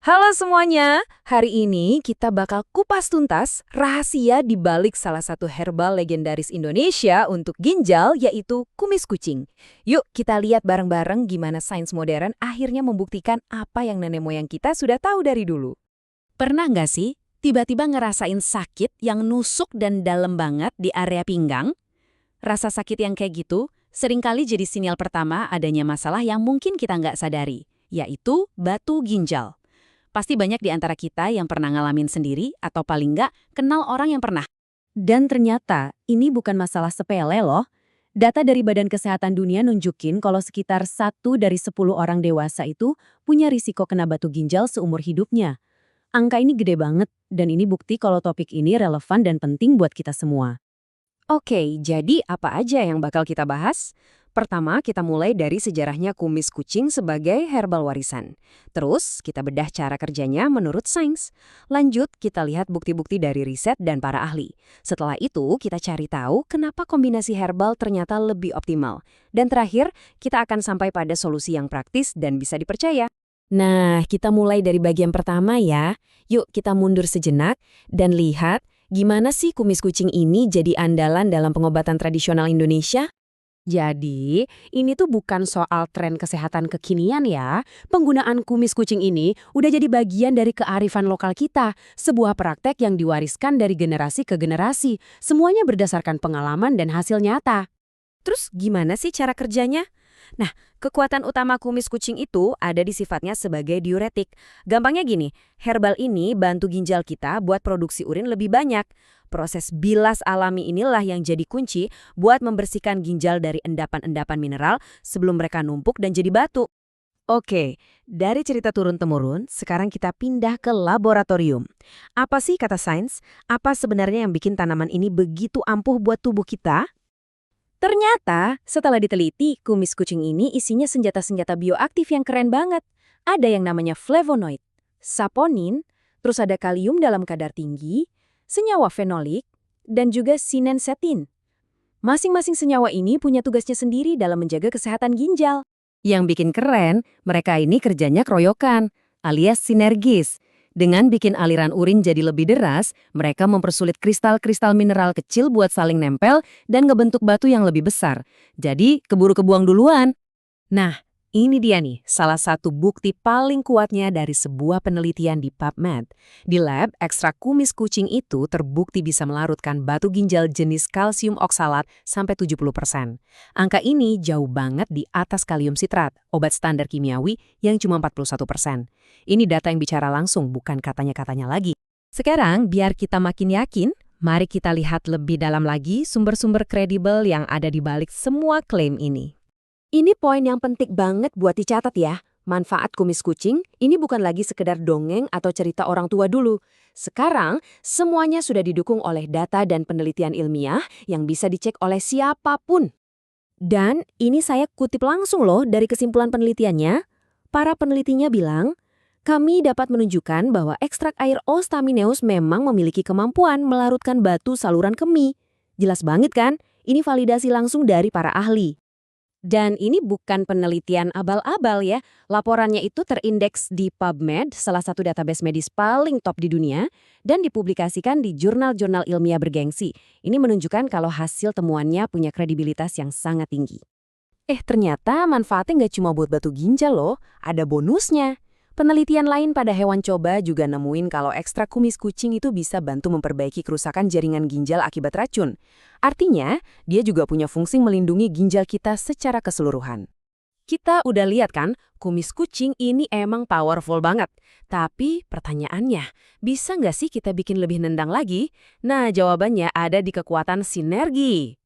Halo semuanya, hari ini kita bakal kupas tuntas rahasia di balik salah satu herbal legendaris Indonesia untuk ginjal, yaitu kumis kucing. Yuk kita lihat bareng-bareng gimana sains modern akhirnya membuktikan apa yang nenek moyang kita sudah tahu dari dulu. Pernah nggak sih tiba-tiba ngerasain sakit yang nusuk dan dalam banget di area pinggang? Rasa sakit yang kayak gitu seringkali jadi sinyal pertama adanya masalah yang mungkin kita nggak sadari, yaitu batu ginjal. Pasti banyak di antara kita yang pernah ngalamin sendiri atau paling nggak kenal orang yang pernah. Dan ternyata ini bukan masalah sepele loh. Data dari Badan Kesehatan Dunia nunjukin kalau sekitar 1 dari 10 orang dewasa itu punya risiko kena batu ginjal seumur hidupnya. Angka ini gede banget, dan ini bukti kalau topik ini relevan dan penting buat kita semua. Oke, jadi apa aja yang bakal kita bahas? Pertama, kita mulai dari sejarahnya kumis kucing sebagai herbal warisan. Terus, kita bedah cara kerjanya menurut sains. Lanjut, kita lihat bukti-bukti dari riset dan para ahli. Setelah itu, kita cari tahu kenapa kombinasi herbal ternyata lebih optimal. Dan terakhir, kita akan sampai pada solusi yang praktis dan bisa dipercaya. Nah, kita mulai dari bagian pertama ya. Yuk kita mundur sejenak dan lihat gimana sih kumis kucing ini jadi andalan dalam pengobatan tradisional Indonesia. Jadi, ini tuh bukan soal tren kesehatan kekinian ya. Penggunaan kumis kucing ini udah jadi bagian dari kearifan lokal kita, sebuah praktek yang diwariskan dari generasi ke generasi, semuanya berdasarkan pengalaman dan hasil nyata. Terus gimana sih cara kerjanya? Nah, kekuatan utama kumis kucing itu ada di sifatnya sebagai diuretik. Gampangnya gini, herbal ini bantu ginjal kita buat produksi urin lebih banyak. Proses bilas alami inilah yang jadi kunci buat membersihkan ginjal dari endapan-endapan mineral sebelum mereka numpuk dan jadi batu. Oke, dari cerita turun-temurun, sekarang kita pindah ke laboratorium. Apa sih kata sains? Apa sebenarnya yang bikin tanaman ini begitu ampuh buat tubuh kita? Ternyata, setelah diteliti, kumis kucing ini isinya senjata-senjata bioaktif yang keren banget. Ada yang namanya flavonoid, saponin, terus ada kalium dalam kadar tinggi, senyawa fenolik, dan juga sinensetin. Masing-masing senyawa ini punya tugasnya sendiri dalam menjaga kesehatan ginjal. Yang bikin keren, mereka ini kerjanya keroyokan, alias sinergis. Dengan bikin aliran urin jadi lebih deras, mereka mempersulit kristal-kristal mineral kecil buat saling nempel dan ngebentuk batu yang lebih besar. Jadi, keburu kebuang duluan. Nah, ini dia nih, salah satu bukti paling kuatnya dari sebuah penelitian di PubMed. Di lab, ekstrak kumis kucing itu terbukti bisa melarutkan batu ginjal jenis kalsium oksalat sampai 70%. Angka ini jauh banget di atas kalium sitrat, obat standar kimiawi yang cuma 41%. Ini data yang bicara langsung, bukan katanya-katanya lagi. Sekarang, biar kita makin yakin, mari kita lihat lebih dalam lagi sumber-sumber kredibel yang ada di balik semua klaim ini. Ini poin yang penting banget buat dicatat ya. Manfaat kumis kucing ini bukan lagi sekedar dongeng atau cerita orang tua dulu. Sekarang, semuanya sudah didukung oleh data dan penelitian ilmiah yang bisa dicek oleh siapapun. Dan ini saya kutip langsung loh dari kesimpulan penelitiannya. Para penelitinya bilang, kami dapat menunjukkan bahwa ekstrak air Ostamineus memang memiliki kemampuan melarutkan batu saluran kemih. Jelas banget kan? Ini validasi langsung dari para ahli. Dan ini bukan penelitian abal-abal ya. Laporannya itu terindeks di PubMed, salah satu database medis paling top di dunia, dan dipublikasikan di jurnal-jurnal ilmiah bergengsi. Ini menunjukkan kalau hasil temuannya punya kredibilitas yang sangat tinggi. Ternyata manfaatnya nggak cuma buat batu ginjal loh, ada bonusnya. Penelitian lain pada hewan coba juga nemuin kalau ekstrak kumis kucing itu bisa bantu memperbaiki kerusakan jaringan ginjal akibat racun. Artinya, dia juga punya fungsi melindungi ginjal kita secara keseluruhan. Kita udah lihat kan, kumis kucing ini emang powerful banget. Tapi pertanyaannya, bisa nggak sih kita bikin lebih nendang lagi? Nah, jawabannya ada di kekuatan sinergi.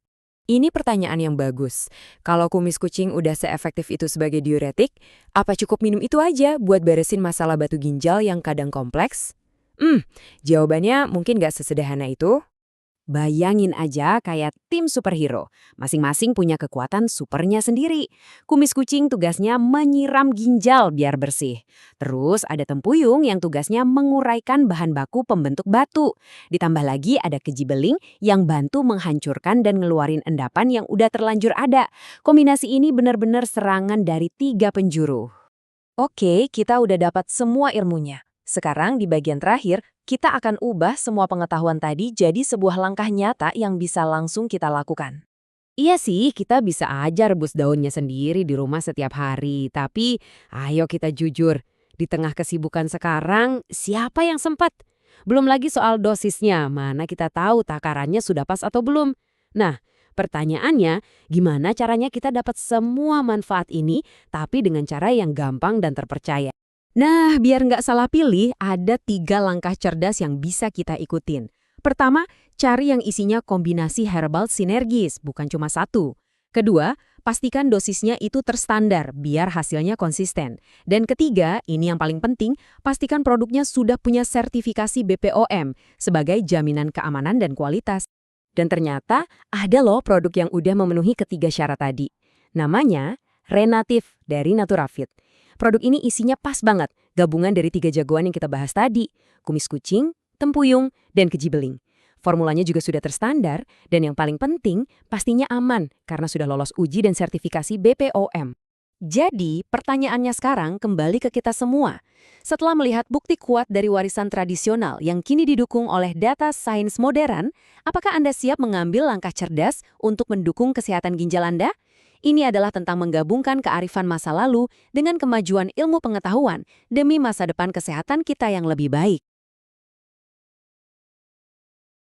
Ini pertanyaan yang bagus. Kalau kumis kucing udah seefektif itu sebagai diuretik, apa cukup minum itu aja buat beresin masalah batu ginjal yang kadang kompleks? Jawabannya mungkin nggak sesederhana itu. Bayangin aja kayak tim superhero. Masing-masing punya kekuatan supernya sendiri. Kumis kucing tugasnya menyiram ginjal biar bersih. Terus ada tempuyung yang tugasnya menguraikan bahan baku pembentuk batu. Ditambah lagi ada kejibeling yang bantu menghancurkan dan ngeluarin endapan yang udah terlanjur ada. Kombinasi ini benar-benar serangan dari 3 penjuru. Oke, kita udah dapat semua ilmunya. Sekarang di bagian terakhir, kita akan ubah semua pengetahuan tadi jadi sebuah langkah nyata yang bisa langsung kita lakukan. Iya sih, kita bisa aja rebus daunnya sendiri di rumah setiap hari. Tapi, ayo kita jujur, di tengah kesibukan sekarang, siapa yang sempat? Belum lagi soal dosisnya, mana kita tahu takarannya sudah pas atau belum. Nah, pertanyaannya, gimana caranya kita dapat semua manfaat ini, tapi dengan cara yang gampang dan terpercaya? Nah, biar nggak salah pilih, ada 3 langkah cerdas yang bisa kita ikutin. Pertama, cari yang isinya kombinasi herbal sinergis, bukan cuma satu. Kedua, pastikan dosisnya itu terstandar, biar hasilnya konsisten. Dan ketiga, ini yang paling penting, pastikan produknya sudah punya sertifikasi BPOM sebagai jaminan keamanan dan kualitas. Dan ternyata, ada loh produk yang udah memenuhi ketiga syarat tadi. Namanya Renatif dari Naturafit. Produk ini isinya pas banget, gabungan dari 3 jagoan yang kita bahas tadi, kumis kucing, tempuyung, dan keji beling. Formulanya juga sudah terstandar, dan yang paling penting, pastinya aman karena sudah lolos uji dan sertifikasi BPOM. Jadi, pertanyaannya sekarang kembali ke kita semua. Setelah melihat bukti kuat dari warisan tradisional yang kini didukung oleh data sains modern, apakah Anda siap mengambil langkah cerdas untuk mendukung kesehatan ginjal Anda? Ini adalah tentang menggabungkan kearifan masa lalu dengan kemajuan ilmu pengetahuan demi masa depan kesehatan kita yang lebih baik.